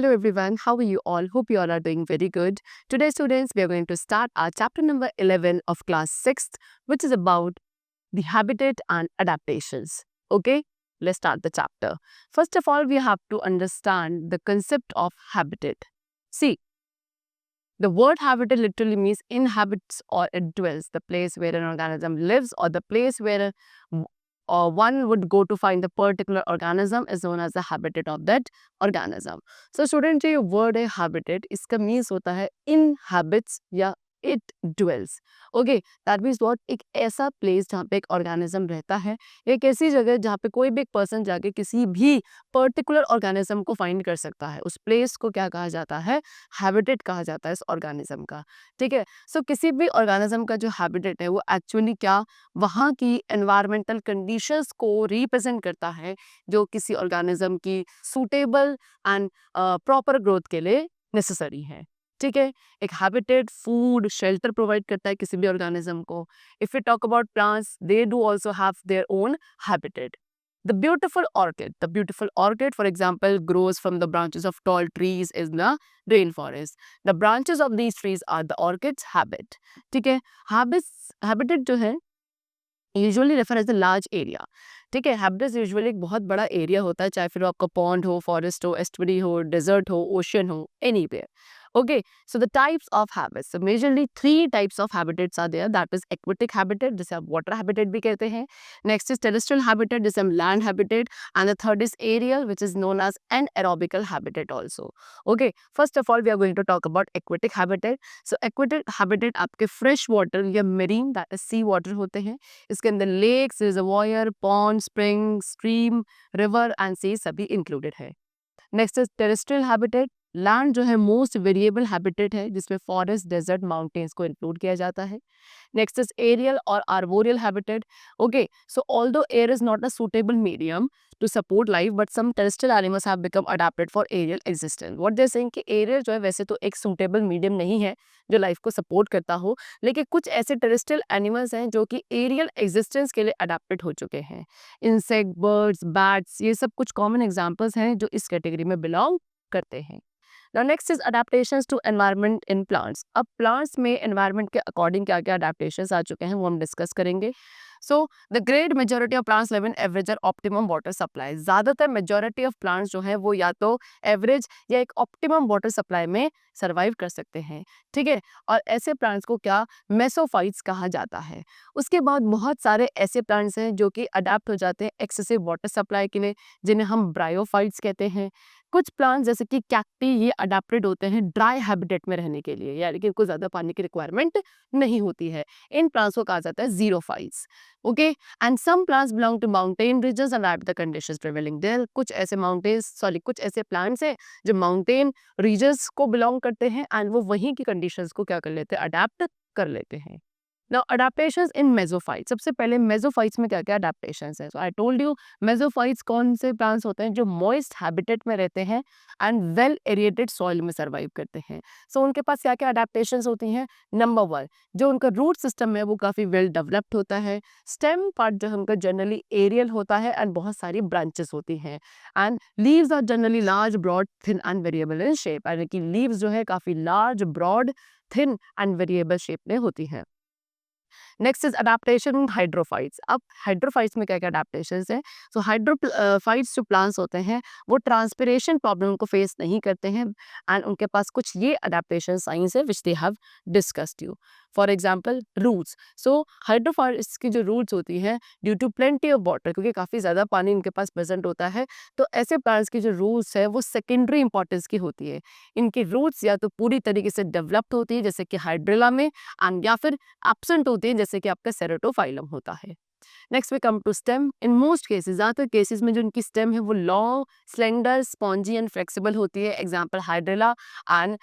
Hello everyone, how are you all? Hope you all are doing very good. Today students, we are going to start our chapter number 11 of class 6th, which is about the habitat and adaptations. Okay, let's start the chapter. First of all, we have to understand the concept of habitat. See, the word habitat literally means inhabits or it dwells, the place where an organism lives or the place where or one would go to find the particular organism is known as the habitat of that organism. So student जो ये word है habitat, इसका means होता है inhabits या it dwells. Okay, that means what, एक ऐसा place जहाँ पे एक organism रहता है, एक ऐसी जगह जहाँ पे कोई भी एक person जाके किसी भी particular organism को find कर सकता है. उस place को क्या कहा जाता है? Habitat कहा जाता है इस organism का. ठीक है. So किसी भी organism का जो habitat है वो actually क्या वहाँ की environmental conditions को represent करता है जो किसी organism की suitable and proper growth के लिए necessary है. ठीक है. एक habitat, food, shelter provide करता है किसी भी organism को. If we talk about plants, they do also have their own habitat. The beautiful orchid, for example, grows from the branches of tall trees in the rainforest. The branches of these trees are the orchid's habit. ठीक है. Habitat जो है usually refer as the large area. ठीक है. Habitat usually एक बहुत बड़ा area होता है, चाहे फिर आपका पॉन्ड हो, फॉरेस्ट हो, एस्टुअरी हो, डेजर्ट हो, ओशन हो, anywhere. Okay, so the types of habits. So majorly 3 types of habitats are there. That is aquatic habitat, जिसे आप water habitat भी कहते हैं. Next is terrestrial habitat, जिसे हम land habitat, and the third is aerial, which is known as anaerobical habitat also. Okay, first of all we are going to talk about aquatic habitat. So aquatic habitat आपके fresh water या marine, that is sea water होते हैं. इसके अंदर lakes, reservoir, pond, spring, stream, river and sea सभी included है. Next is terrestrial habitat. Land जो है मोस्ट वेरिएबल हैबिटेट है जिसमें फॉरेस्ट, डेजर्ट, माउंटेन्स को इंक्लूड किया जाता है. नेक्स्ट इज एरियल और arboreal habitat. Okay, so although air is not a suitable medium to support life, but some terrestrial animals have become adapted for aerial existence. What they're saying कि aerial जो है वैसे तो एक suitable medium नहीं है जो लाइफ को सपोर्ट करता हो, लेकिन कुछ ऐसे टेरेस्ट्रियल एनिमल्स हैं जो कि एरियल एग्जिस्टेंस के लिए अडेप्टेड हो चुके हैं. इंसेक्ट, बर्ड्स, बैट्स, ये सब कुछ कॉमन एग्जांपल्स हैं जो इस कैटेगरी में बिलोंग करते हैं. Now next is adaptations to environment in plants. अब plants में environment के according क्या क्या adaptations आ चुके हैं वो हम discuss करेंगे. So the great majority of plants live in average or optimum water supply. ज़्यादातर majority of plants जो है वो या तो average या एक optimum water supply में survive कर सकते हैं. ठीक है. और ऐसे plants को क्या mesophytes कहा जाता है. उसके बाद बहुत सारे ऐसे plants हैं जो कि adapt हो जाते हैं excessive water supply के लिए, जिन्हें हम bryophytes कहते हैं. कुछ प्लांट्स जैसे कि कैक्टी ये अडेप्टेड होते हैं ड्राई हैबिटेट में रहने के लिए, यानी कि इनको ज़्यादा पानी की रिक्वायरमेंट नहीं होती है. इन प्लांट्स को कहा जाता है xerophytes. Okay, and some plants belong to mountain regions and at the conditions prevailing there. कुछ ऐसे प्लांट्स हैं जो माउंटेन रीजन्स को बिलोंग करते हैं एंड वो वहीं की कंडीशंस को क्या कर लेते हैं, अडेप्ट कर लेते हैं. Now adaptations in mesophytes. सबसे पहले mesophytes में क्या क्या adaptations हैं. So I told you mesophytes कौन से plants होते हैं जो moist habitat में रहते हैं and well aerated soil में survive करते हैं. So उनके पास क्या क्या adaptations होती हैं. Number 1, जो उनका root system है वो काफ़ी well developed होता है. Stem part जो है उनका generally aerial होता है and बहुत सारी branches होती हैं. And leaves are generally large, broad, thin and variable in shape. यानी कि leaves जो है काफ़ी large, broad, thin and variable shape में होती हैं. Next is adaptation hydrophytes. अब हाइड्रोफाइट्स में क्या क्या अडेप्टेशंस हैं. सो हाइड्रोफाइट्स जो प्लांट्स होते हैं वो ट्रांसपिरेशन प्रॉब्लम को फेस नहीं करते हैं एंड उनके पास कुछ ये अडेप्टेशन साइंस है which they have discussed you. For example roots. So hydrophytes की जो रूट्स होती हैं due to plenty of water, क्योंकि काफ़ी ज़्यादा पानी इनके पास प्रेजेंट होता है, तो ऐसे प्लांट्स की जो रूट्स है वो सेकेंडरी इंपॉर्टेंस की होती है. इनकी रूट्स या तो पूरी तरीके से डेवलप्ड होती है जैसे कि हाइड्रिला में एंड या फिर एब्सेंट होती है जैसे कि आपका सेरेटोफाइलम होता है. Next we come to stem. In most cases, ज़्यादातर केसेस में जो इनकी स्टेम है वो long, slender, spongy and flexible होती है. Example hydrilla and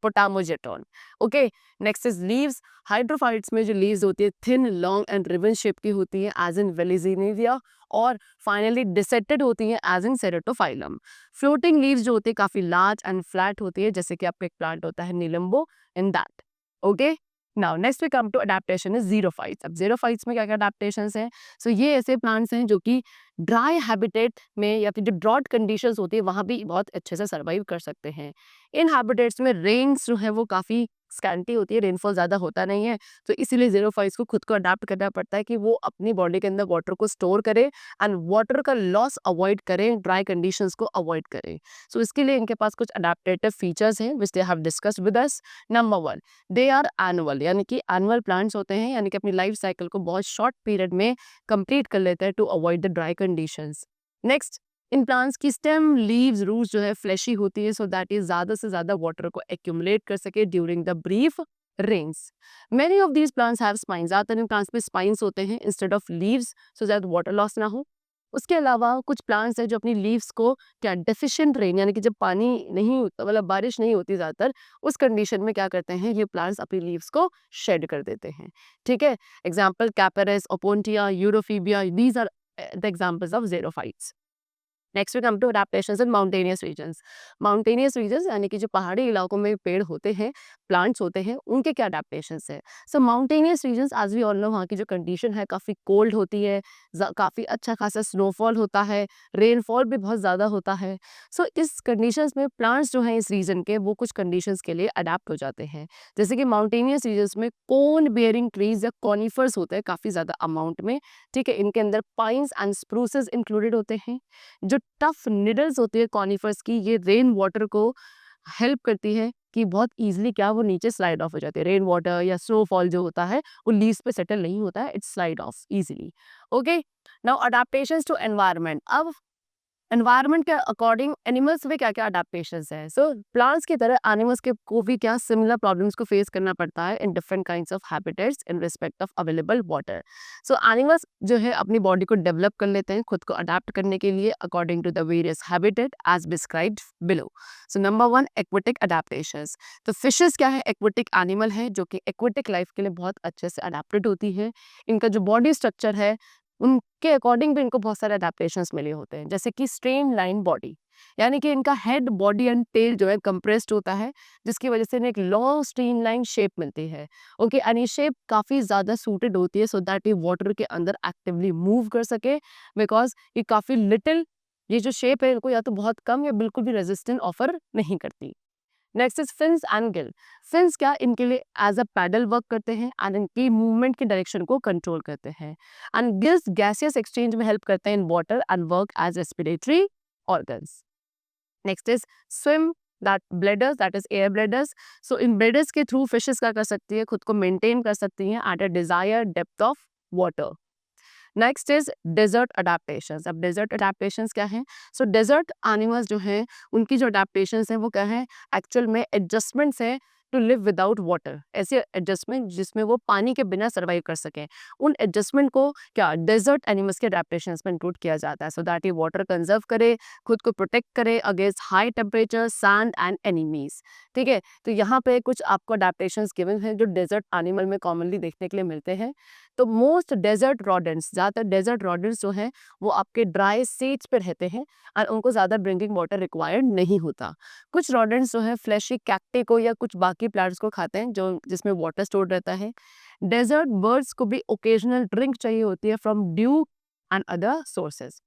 potamogeton. Okay, next is leaves. Hydrophytes में जो लीव्स होती है thin, long and ribbon shape की होती है एज इन वेलिजीनिया, और फाइनली डिसेटेड होती है एज इन सेरेटोफाइलम. फ्लोटिंग लीव्स जो होती है काफ़ी लार्ज एंड फ्लैट होती है जैसे कि आपका एक प्लांट होता है nelumbo in that. Okay, now next we come to adaptation is xerophytes. अब ज़ीरोफाइट्स में क्या-क्या अडेप्टेशंस हैं? सो ये ऐसे प्लांट्स हैं जो कि ड्राई हैबिटेट में या फिर जो ड्रॉट कंडीशंस होती है वहाँ भी बहुत अच्छे से सर्वाइव कर सकते हैं। इन हैबिटेट्स में रेन्स जो है वो काफ़ी स्कैंटी होती है, रेनफॉल ज़्यादा होता नहीं है, तो इसीलिए ज़ीरोफाइट्स को खुद को अडैप्ट करना पड़ता है कि वो अपनी बॉडी के अंदर वाटर को स्टोर करें एंड वाटर का लॉस अवॉइड करें, ड्राई कंडीशंस को अवॉइड करें। सो इसके लिए इनके पास कुछ अडैप्टेटिव फीचर्स हैं which they have discussed with us. Number 1, they are annual, यानी कि एनुअल प्लांट्स होते हैं, यानी कि अपनी लाइफ साइकिल को बहुत शॉर्ट पीरियड में कंप्लीट कर लेते हैं to avoid the dry conditions. Next, इन प्लांट्स की स्टेम, लीव्स, रूट्स जो है फ्लैशी होती है सो दैट ये ज्यादा से ज्यादा वाटर को एक्यूमुलेट कर सके during the brief rains. Many of these plants have spines, ज्यादातर इन प्लांट्स में स्पाइन्स होते हैं instead of leaves so that water loss ना हो। उसके अलावा कुछ प्लांट्स हैं जो अपनी लीव्स को क्या डेफिशिएंट रेन, यानी कि जब पानी नहीं होता, मतलब बारिश नहीं होती ज़्यादातर, उस कंडीशन में क्या करते हैं ये प्लांट्स अपनी लीव्स को शेड कर देते हैं। ठीक है, example capparis, opuntia, euphorbia, these are the examples of xerophytes. Next we come to adaptations in mountainous regions. Mountainous regions यानी कि जो पहाड़ी इलाकों में पेड़ होते हैं, प्लांट्स होते हैं, उनके क्या अडेप्टेशंस है? So mountainous regions as we all know वहाँ की जो कंडीशन है काफ़ी कोल्ड होती है, काफ़ी अच्छा खासा स्नोफॉल होता है, रेनफॉल भी बहुत ज़्यादा होता है। सो इस कंडीशंस में प्लांट्स जो हैं इस रीजन के वो कुछ कंडीशंस के लिए अडेप्ट हो जाते हैं। जैसे कि माउंटेनियस रीजन्स में कोन बेयरिंग ट्रीज या कॉनिफर्स होते हैं काफ़ी ज़्यादा अमाउंट में। ठीक है, इनके अंदर पाइन्स एंड स्प्रूसेस इंक्लूडेड होते हैं। जो टफ निडल्स होती है कॉनिफर्स की, ये रेन वाटर को हेल्प करती है कि बहुत इजीली क्या वो नीचे स्लाइड ऑफ हो जाती है। रेन वाटर या स्नोफॉल जो होता है वो लीव्स पे सेटल नहीं होता है, it's slide off easily. Okay, now adaptations to environment. अब एनवायरनमेंट के अकॉर्डिंग एनिमल्स में क्या क्या अडेप्टेशंस हैं? सो प्लांट्स की तरह एनिमल्स के को भी क्या सिमिलर प्रॉब्लम्स को फेस करना पड़ता है in different kinds of habitats in respect of available water. So animals जो है अपनी बॉडी को डेवलप कर लेते हैं खुद को अडेप्ट करने के लिए according to the various habitat as described below. So number 1, aquatic adaptations. तो फिशेस क्या है? एक्वेटिक एनिमल है जो कि एक्वेटिक लाइफ के लिए बहुत अच्छे से अडेप्टेड होती है। इनका जो बॉडी स्ट्रक्चर है उनके अकॉर्डिंग भी इनको बहुत सारे अडेप्टेशंस मिले होते हैं, जैसे कि स्ट्रेम लाइन बॉडी, यानी कि इनका हेड, बॉडी एंड टेल जो है कंप्रेस्ड होता है, जिसकी वजह से इन्हें एक लॉन्ग स्ट्रीम लाइन शेप मिलती है। ओके, एंड ये शेप काफ़ी ज़्यादा सूटेड होती है सो दैट ये वाटर के अंदर एक्टिवली मूव कर सके, बिकॉज ये काफ़ी लिटिल, ये जो शेप है इनको या तो बहुत कम या बिल्कुल भी रेजिस्टेंस ऑफर नहीं करती। Next is fins and Gill. Fins क्या, इनके लिए एज अ पैडल वर्क करते हैं एंड इनकी मूवमेंट की डायरेक्शन को कंट्रोल करते हैं। एंड गिल्स गैसियस एक्सचेंज में हेल्प करते हैं in water and work as respiratory organs. Next is swim that bladders, that is air bladders. So इन ब्लेडर्स के थ्रू फिशेस क्या कर सकती है, खुद को मेंटेन कर सकती हैं at a desire depth of water. Next is desert adaptations. अब डेजर्ट अडेप्टेशंस क्या है? सो डेजर्ट एनिमल्स जो हैं उनकी जो अडेप्टेशंस हैं वो क्या है, एक्चुअल में एडजस्टमेंट्स हैं टू लिव विदाउट वाटर, ऐसे एडजस्टमेंट जिसमें वो पानी के बिना सर्वाइव कर सकें। उन एडजस्टमेंट को क्या डेजर्ट एनिमल्स के अडेप्टेशंस में इंक्लूड किया जाता है सो दैट ये वाटर कंजर्व करे, खुद को प्रोटेक्ट करे against high temperature, sand and enemies. ठीक है, तो यहाँ पे कुछ आपको अडेप्टेशंस गिवन हैं जो डेजर्ट एनिमल में कॉमनली देखने के लिए मिलते हैं। तो मोस्ट डेजर्ट रॉडेंट्स, ज़्यादातर डेजर्ट रॉडेंट्स जो हैं वो आपके ड्राई सीड्स पे रहते हैं और उनको ज़्यादा ड्रिंकिंग वाटर रिक्वायर्ड नहीं होता। कुछ रॉडेंट्स जो है फ्लैशी कैक्टी को या कुछ बाकी प्लांट्स को खाते हैं जो जिसमें वाटर स्टोर रहता है। डेजर्ट बर्ड्स को भी ओकेजनल ड्रिंक चाहिए होती है from dew and other sources.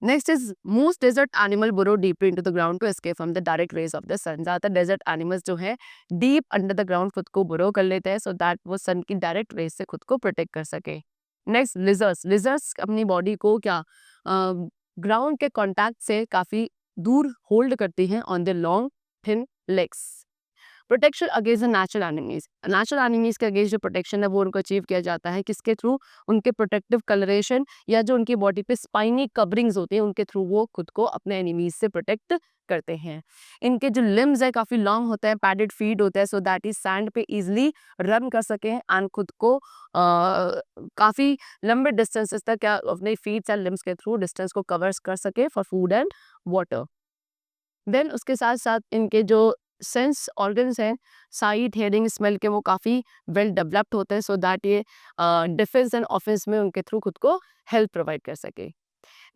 Next is most desert animal burrow deeper into the ground to escape from the direct rays of the sun। ज़्यादातर डेजर्ट एनिमल्स जो है डीप अंडर द ग्राउंड खुद को burrow कर लेते हैं so that वो सन की डायरेक्ट रेज से खुद को प्रोटेक्ट कर सके। Next lizards. लिजर्ड्स अपनी बॉडी को क्या ग्राउंड के कांटेक्ट से काफ़ी दूर होल्ड करती हैं on the long thin legs. Protection against the natural enemies. Natural enemies के अगेंस्ट जो प्रोटेक्शन है वो उनको अचीव किया जाता है किसके थ्रू, उनके प्रोटेक्टिव कलरेशन या जो उनकी बॉडी पे स्पाइनी कवरिंग्स होती हैं उनके थ्रू वो खुद को अपने एनिमीज से प्रोटेक्ट करते हैं। इनके जो लिम्स है काफ़ी लॉन्ग होता है, पैडेड फीट होता है सो दैट इज सैंड पे इजिली रन कर सकें एंड खुद को काफ़ी लंबे डिस्टेंसेस तक क्या अपने फीट्स एंड लिम्स के थ्रू डिस्टेंस को कवर्स कर सके for food and water. Then उसके साथ साथ इनके जो सेंस ऑर्गन्स हैं, साइट, हेयरिंग, स्मेल के, वो काफ़ी वेल डेवलप्ड होते हैं सो दैट ये डिफेंस एंड ऑफेंस में उनके थ्रू खुद को हेल्प प्रोवाइड कर सके।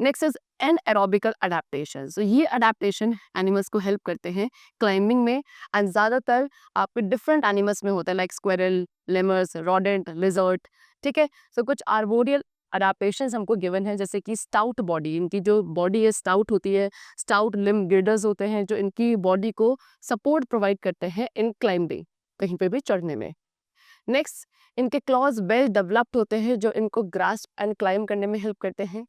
Next is anaerobical adaptation. So ये अडेप्टेशन एनिमल्स को हेल्प करते हैं क्लाइंबिंग में, एंड ज़्यादातर आपके डिफरेंट एनिमल्स में होता है, like squirrel, lemurs, rodent, lizard, ठीक है। सो कुछ आर्बोरियल अडेप्टेशंस हमको गिवन है, जैसे कि स्टाउट बॉडी, इनकी जो बॉडी है स्टाउट होती है, स्टाउट लिम्ब गिर्डर्स होते हैं जो इनकी बॉडी को सपोर्ट प्रोवाइड करते हैं इन क्लाइंबिंग, कहीं पे भी चढ़ने में। नेक्स्ट, इनके क्लॉज वेल डेवलप्ड होते हैं जो इनको ग्रास्प एंड क्लाइंब करने में हेल्प करते हैं।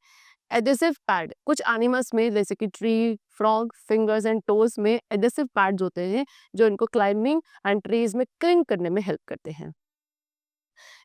एडेसिव पैड, कुछ एनिमल्स में जैसे कि tree, frog, fingers and toes में एडेसिव पैड्स होते हैं जो इनको क्लाइंबिंग एंड ट्रीज में क्लिंग करने में हेल्प करते हैं।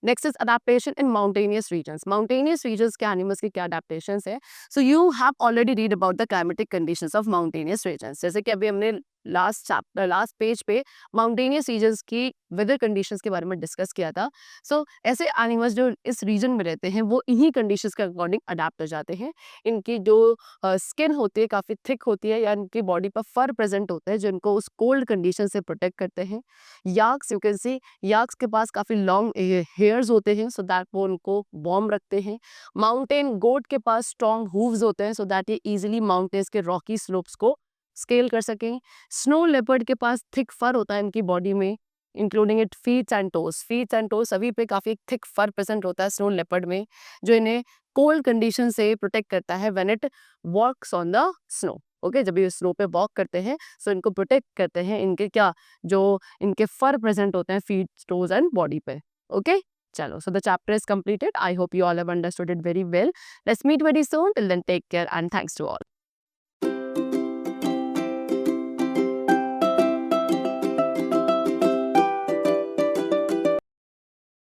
Next is adaptation in mountainous regions. Mountainous regions के एनिमल्स की क्या अडेप्टेशंस है? So you have already read about the climatic conditions of mountainous regions, जैसे कि अभी हमने लास्ट पेज पे माउंटेनियस रीजन्स की वेदर कंडीशंस के बारे में डिस्कस किया था। सो ऐसे एनिमल्स जो इस रीजन में रहते हैं वो इन्हीं कंडीशंस के अकॉर्डिंग अडेप्ट हो जाते हैं। इनकी जो स्किन होती है काफ़ी थिक होती है, या इनकी बॉडी पर फर प्रेजेंट होता है जो इनको उस कोल्ड कंडीशन से प्रोटेक्ट करते हैं। याक्स, यू कैन सी याक्स के पास काफ़ी लॉन्ग हेयर्स होते हैं सो दैट वो उनको वार्म रखते हैं। माउंटेन गोट के पास स्ट्रॉन्ग हूव्स होते हैं सो दैट ये इजीली माउंटेन्स के रॉकी स्लोप्स को स्केल कर सकें। स्नो लेपर्ड के पास थिक फर होता है इनकी बॉडी में, including it feets and toes. Feets and toes सभी पे काफ़ी थिक फर प्रेजेंट होता है स्नो लेपर्ड में, जो इन्हें कोल्ड कंडीशन से प्रोटेक्ट करता है when it walks on the snow. Okay, जब ये स्नो पे वॉक करते हैं सो इनको प्रोटेक्ट करते हैं इनके क्या, जो इनके फर प्रेजेंट होते हैं फीट, टोज एंड बॉडी पे। ओके, चलो, so the chapter is completed. I hope you all have understood it very well. Let's meet very soon. Till then, take care and thanks to all.